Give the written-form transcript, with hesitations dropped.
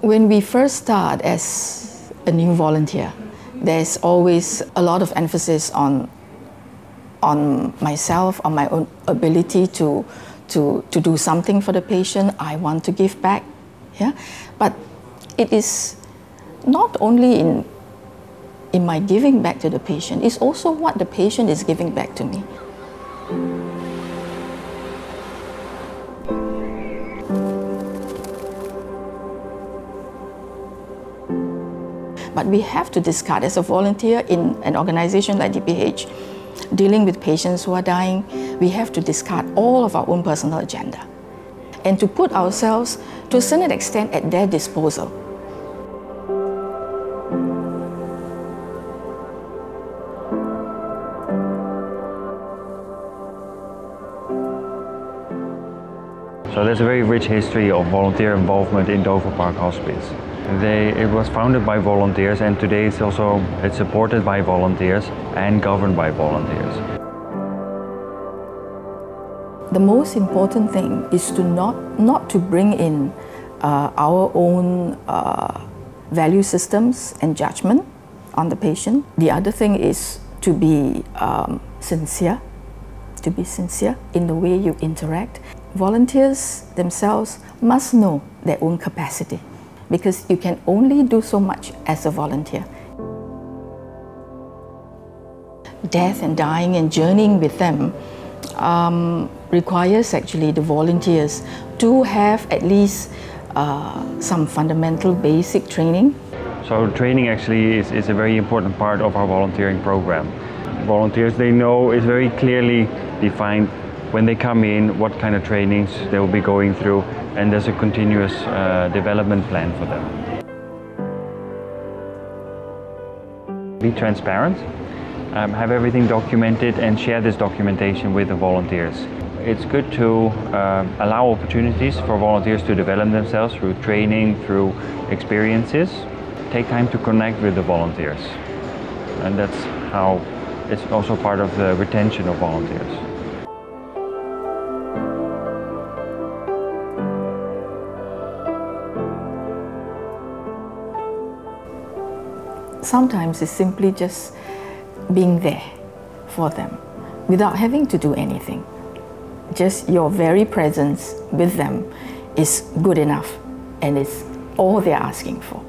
When we first start as a new volunteer, there's always a lot of emphasis on myself, on my own ability to do something for the patient. I want to give back, yeah? But it is not only in my giving back to the patient, it's also what the patient is giving back to me. But we have to discard, as a volunteer in an organization like DPH, dealing with patients who are dying, we have to discard all of our own personal agenda and to put ourselves, to a certain extent, at their disposal. So there's a very rich history of volunteer involvement in Dover Park Hospice. It was founded by volunteers, and today it's supported by volunteers and governed by volunteers. The most important thing is to not to bring in our own value systems and judgment on the patient. The other thing is to be sincere in the way you interact. Volunteers themselves must know their own capacity, because you can only do so much as a volunteer. Death and dying and journeying with them requires actually the volunteers to have at least some fundamental basic training. So training actually is a very important part of our volunteering program. Volunteers, they know, is very clearly defined when they come in, what kind of trainings they will be going through, and there's a continuous development plan for them. Be transparent, have everything documented, and share this documentation with the volunteers. It's good to allow opportunities for volunteers to develop themselves through training, through experiences. Take time to connect with the volunteers, and that's how it's also part of the retention of volunteers. Sometimes it's simply just being there for them without having to do anything. Just your very presence with them is good enough, and it's all they're asking for.